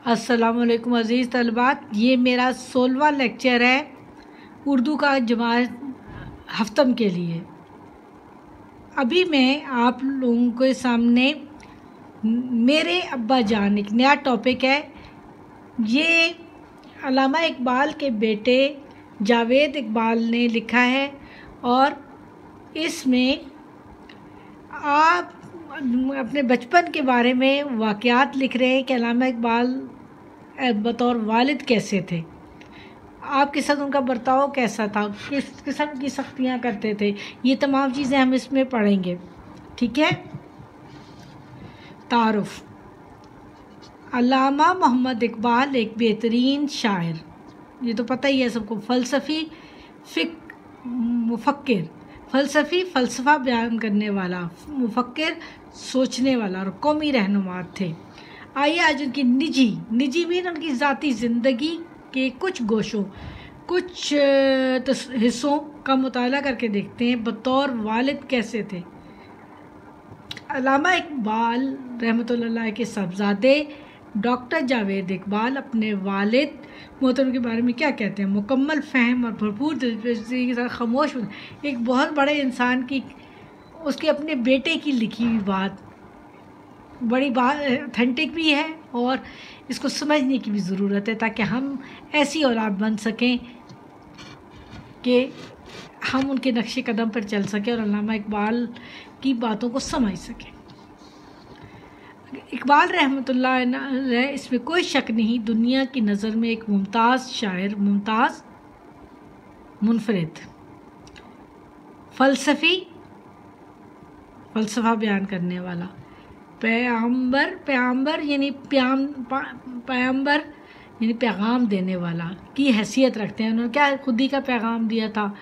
अस्सलाम वालेकुम अज़ीज़ तलबात, ये मेरा 16वां लेक्चर है उर्दू का जमात हफ्तम के लिए। अभी मैं आप लोगों के सामने मेरे अब्बा जान एक नया टॉपिक है। ये अल्लामा इकबाल के बेटे जावेद इकबाल ने लिखा है और इसमें आप अपने बचपन के बारे में वाक़यात लिख रहे हैं कि अल्लामा इकबाल बतौर वालिद कैसे थे, आपके साथ उनका बर्ताव कैसा था, किस किस्म की सख्तियाँ करते थे। ये तमाम चीज़ें हम इसमें पढ़ेंगे, ठीक है। तारुफ़। अल्लामा मोहम्मद इकबाल एक बेहतरीन शायर, ये तो पता ही है सबको, फ़लसफ़ी मुफ़क्किर, फ़लसफ़ा बयान करने वाला, मुफ़क्किर सोचने वाला और कौमी रहनुमा थे। आइए आज उनकी निजी भी उनकी ज़ाती ज़िंदगी के कुछ गोशों, कुछ हिस्सों का मुताला करके देखते हैं बतौर वालिद कैसे थे। अल्लामा इकबाल रहमतुल्लाह के साहबजादे डॉक्टर जावेद इकबाल अपने वालिद मोहतरम के बारे में क्या कहते हैं। मुकम्मल फ़हम और भरपूर दिलचस्पी के साथ खामोश, एक बहुत बड़े इंसान की, उसके अपने बेटे की लिखी हुई बात बड़ी बात ऑथेंटिक भी है और इसको समझने की भी ज़रूरत है ताकि हम ऐसी औलाद बन सकें कि हम उनके नक्शे कदम पर चल सकें और अल्लामा इकबाल की बातों को समझ सकें। इकबाल रहमतुल्लाह अलैह, इसमें कोई शक नहीं, दुनिया की नज़र में एक मुमताज़ शायर, मुमताज़ मुनफरिद फ़लसफ़ा बयान करने वाला, पैगंबर यानी पैगाम देने वाला की हैसियत रखते हैं। उन्होंने क्या खुदी का पैगाम दिया था,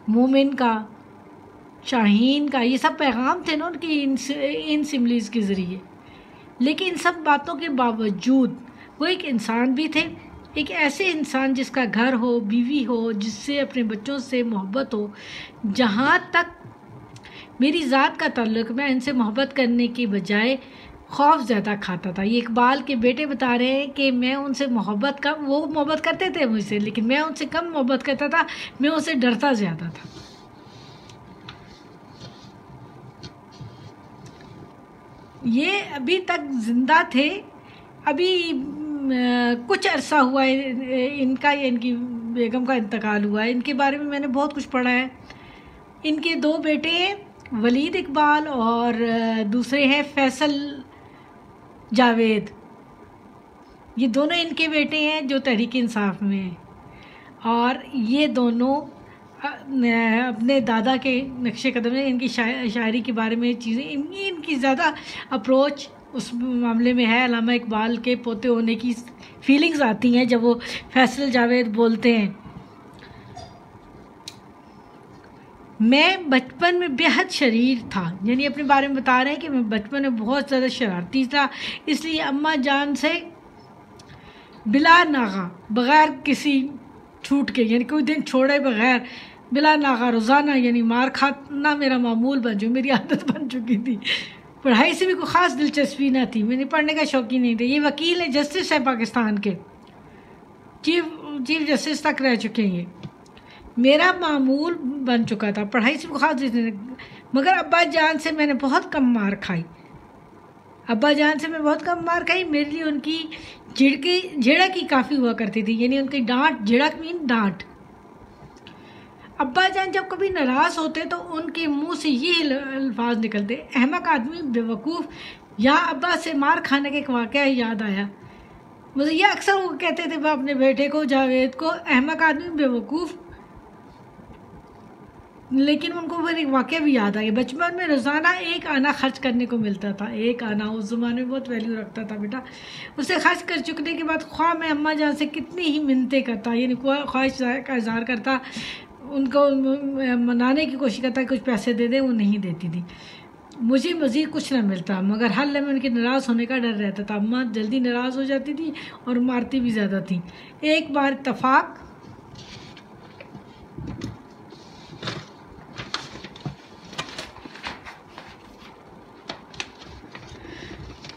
मोमिन का, शाहीन का, ये सब पैगाम थे ना उनकी इन सिमलीज़ के ज़रिए। लेकिन इन सब बातों के बावजूद वो एक इंसान भी थे, एक ऐसे इंसान जिसका घर हो, बीवी हो, जिससे अपने बच्चों से मोहब्बत हो। जहाँ तक मेरी ज़ात का ताल्लुक़, मैं इनसे मोहब्बत करने की बजाय खौफ ज़्यादा खाता था। ये इकबाल के बेटे बता रहे हैं कि मैं उनसे वो मोहब्बत करते थे मुझसे, लेकिन मैं उनसे कम मोहब्बत करता था, मैं उनसे डरता ज़्यादा था। ये अभी तक ज़िंदा थे, अभी कुछ अरसा हुआ है इनकी बेगम का इंतकाल हुआ है। इनके बारे में मैंने बहुत कुछ पढ़ा है। इनके दो बेटे हैं, वलीद इकबाल और दूसरे हैं फैसल जावेद। ये दोनों इनके बेटे हैं जो तहरीक इंसाफ में हैं और ये दोनों अपने दादा के नक्शे कदम में इनकी शायरी के बारे में चीज़ें, इनकी ज़्यादा अप्रोच उस मामले में है। अल्लामा इकबाल के पोते होने की फीलिंग्स आती हैं जब वो फैसल जावेद बोलते हैं, मैं बचपन में बेहद शरीर था, यानी अपने बारे में बता रहे हैं कि मैं बचपन में बहुत ज़्यादा शरारती था, इसलिए अम्मा जान से बिला नागा, बग़ैर किसी छूट के, यानी कोई दिन छोड़े बग़ैर, बिला नागा रोज़ाना यानी मार खाना मेरा मामूल बन, जो मेरी आदत बन चुकी थी। पढ़ाई से भी कोई ख़ास दिलचस्पी ना थी, मैंने पढ़ने का शौकीन नहीं थे। ये वकील है, जस्टिस है पाकिस्तान के, चीफ जस्टिस तक रह चुके हैं। ये मेरा मामूल बन चुका था, पढ़ाई से कोई ख़ास नहीं, मगर अब्बा जान से मैंने बहुत कम मार खाई। अब्बा जान से मैं बहुत कम मार खाई। मेरे लिए उनकी झिड़क ही काफ़ी हुआ करती थी, यानी उनकी डांट, झिड़क मीन डांट। अब्बा जान जब कभी नाराज़ होते तो उनके मुंह से ये अल्फाज निकलते, अहमक आदमी, बेवकूफ़। यहाँ अब्बा से मार खाने का एक वाक़या याद आया मुझे। ये अक्सर वो कहते थे अपने बेटे को, जावेद को, अहमक आदमी, बेवकूफ़। लेकिन उनको फिर एक वाक़या भी याद आ गया। बचपन में रोज़ाना 1 आना खर्च करने को मिलता था। 1 आना उस ज़माने में बहुत वैल्यू रखता था बेटा। उसे खर्च कर चुकने के बाद ख्वाह मैं अम्मा जान से कितनी ही मिन्नतें करता, यानी ख्वाहिश का इज़हार करता, उनको मनाने की कोशिश करता, कुछ पैसे दे दे, वो नहीं देती थी। मुझे मज़ीद कुछ ना मिलता, मगर हर लम्हे उनके नाराज़ होने का डर रहता था। अम्मा जल्दी नाराज़ हो जाती थी और मारती भी ज़्यादा थी। एक बार इत्तफाक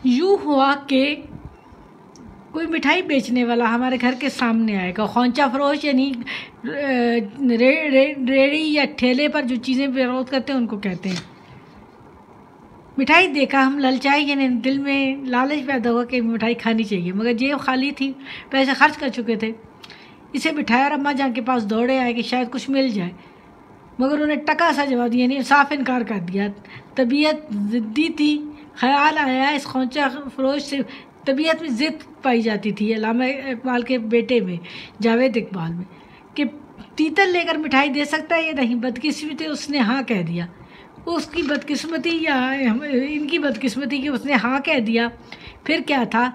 यूँ हुआ कि कोई मिठाई बेचने वाला हमारे घर के सामने आएगा, खौंचा फरोश यानी रेड़ी या ठेले पर जो चीज़ें फरोख्त करते हैं उनको कहते हैं। मिठाई देखा, हम ललचाए, यानी दिल में लालच पैदा हुआ कि मिठाई खानी चाहिए, मगर जेब खाली थी, पैसे खर्च कर चुके थे। इसे बिठाया और अम्मा जान के पास दौड़े आए कि शायद कुछ मिल जाए, मगर उन्हें टका सा जवाब दिया, यानी साफ इनकार कर दिया। तबीयत ज़िद्दी थी। ख्याल आया इस खौंचा फरोश से तबीयत में ज़िद पाई जाती थी अल्लामा इकबाल के बेटे में, जावेद इकबाल में, कि तीतल लेकर मिठाई दे सकता है या नहीं। बदकिस्मती उसने हाँ कह दिया। उसकी बदकिस्मती या इनकी बदकिस्मती कि उसने हाँ कह दिया। फिर क्या था,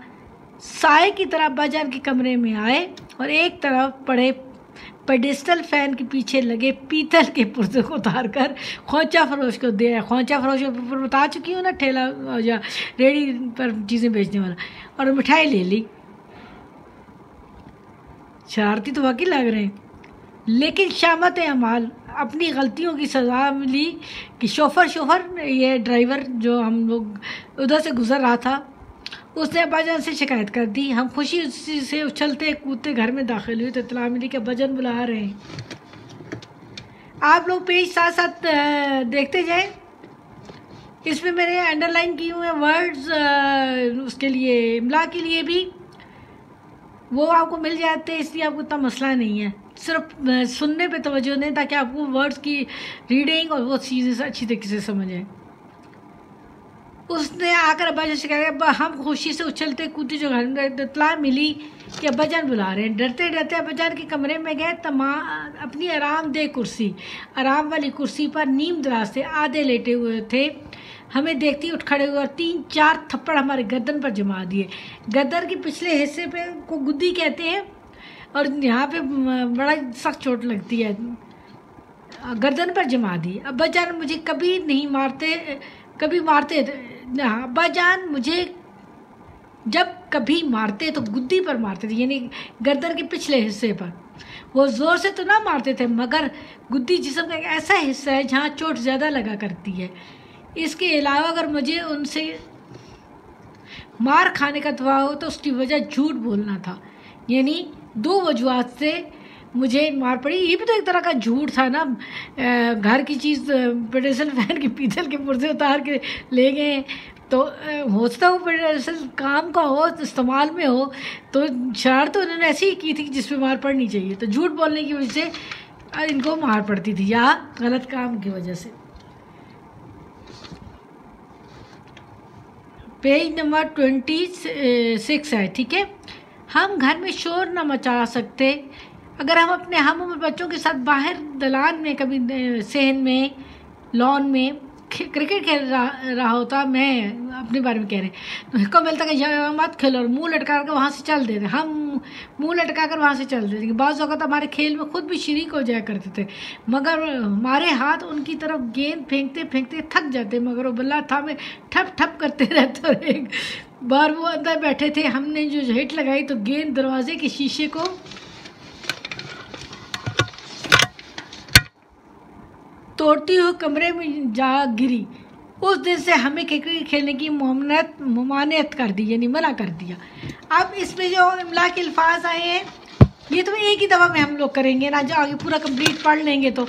साए की तरह अब्बाजान के कमरे में आए और एक तरफ पड़े पेडिस्टल फ़ैन के पीछे लगे पीतल के पुर्जे को उतार कर खौंचा फरोश को दिया। खौंचा फरोश पर बता चुकी हूँ ना, ठेला या रेडी पर चीज़ें बेचने वाला, और मिठाई ले ली। शरारती तो वाकई लग रहे हैं, लेकिन शामत अमाल अपनी गलतियों की सज़ा मिली कि शोफ़र ये ड्राइवर जो हम लोग उधर से गुज़र रहा था, उसने अब्बाजान से शिकायत कर दी। हम खुशी से उछलते कूदते घर में दाखिल हुए तो इत्तला मिली कि अब्बाजान बुला रहे हैं। आप लोग पेज साथ साथ देखते जाएं। इसमें मैंने अंडरलाइन की हुए वर्ड्स उसके लिए इमला के लिए भी वो आपको मिल जाते हैं, इसलिए आपको इतना मसला नहीं है। सिर्फ सुनने पे तवज्जो दें ताकि आपको वर्ड्स की रीडिंग और वो चीज़ें अच्छी तरीके से समझ आए। उसने आकर अब्बाजान से कहा, अब्बा हम खुशी से उछलते कूदते जो घर में इत्तला मिली कि अब्बाजान बुला रहे हैं। डरते डरते अब्बाजान के कमरे में गए। अपनी आरामदेह कुर्सी, आराम वाली कुर्सी पर नीम दराज से आधे लेटे हुए थे। हमें देखती उठ खड़े हुए और 3-4 थप्पड़ हमारे गर्दन पर जमा दिए। गर्दन के पिछले हिस्से पे को गुद्दी कहते हैं और यहाँ पे बड़ा सख्त चोट लगती है, गर्दन पर जमा दी। अब्बाजान मुझे कभी नहीं मारते, कभी मारते अब्बाजान मुझे जब कभी मारते तो गुद्दी पर मारते थे, यानी गर्दन के पिछले हिस्से पर। वो ज़ोर से तो ना मारते थे, मगर गुद्दी जिस्म का एक ऐसा हिस्सा है जहाँ चोट ज़्यादा लगा करती है। इसके अलावा अगर मुझे उनसे मार खाने का दवा हो तो उसकी वजह झूठ बोलना था, यानी 2 वजूहात से मुझे मार पड़ी। ये भी तो एक तरह का झूठ था ना, घर की चीज़ पेडिस्टल फैन के पीतल के पुर्जे उतार के ले गए, तो हो सकता वो पेडिस्टल काम का हो, इस्तेमाल में हो, तो शरारत तो उन्होंने ऐसी ही की थी जिसमें मार पड़नी चाहिए। तो झूठ बोलने की वजह से इनको मार पड़ती थी या गलत काम की वजह से। पेज नंबर 26 है, ठीक है। हम घर में शोर न मचा सकते। अगर हम अपने हम उम्र बच्चों के साथ बाहर दलान में, कभी सहन में, लॉन में क्रिकेट खेल रहा होता, मैं अपने बारे में कह रहे हैं, तो हिक्का मिलता कि मत खेलो और मुँह लटका कर वहाँ से चल देते। हम मुँह लटका कर वहाँ से चल देते। बाज़ वक़्त हमारे खेल में खुद भी शरीक हो जाया करते थे, मगर हमारे हाथ उनकी तरफ गेंद फेंकते फेंकते थक जाते, मगर वो बल्ला था में ठप ठप करते रहते। और एक बार वो अंदर बैठे थे, हमने जो हिट लगाई तो गेंद दरवाजे के शीशे को तोड़ती हुई कमरे में जा गिरी। उस दिन से हमें क्रिकेट खेलने की ममानियत कर दी, यानी मना कर दिया। अब इसमें जो इमला के अल्फाज आए हैं ये तो एक ही दफ़ा में हम लोग करेंगे ना, जो आगे पूरा कंप्लीट पढ़ लेंगे तो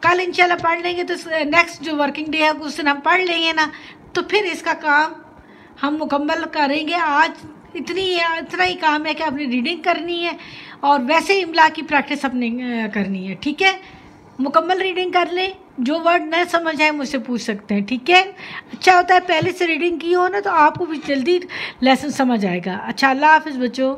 कल इंशाल्लाह पढ़ लेंगे, तो नेक्स्ट जो वर्किंग डे है उस दिन हम पढ़ लेंगे ना, तो फिर इसका काम हम मुकम्मल करेंगे। आज इतना ही काम है कि आपने रीडिंग करनी है और वैसे इमला की प्रैक्टिस अपने करनी है, ठीक है। मुकम्मल रीडिंग कर लें, जो वर्ड न समझ आए मुझसे पूछ सकते हैं, ठीक है। अच्छा होता है पहले से रीडिंग की हो ना, तो आपको भी जल्दी लेसन समझ आएगा। अच्छा, अल्लाह हाफ़िज़ बच्चों।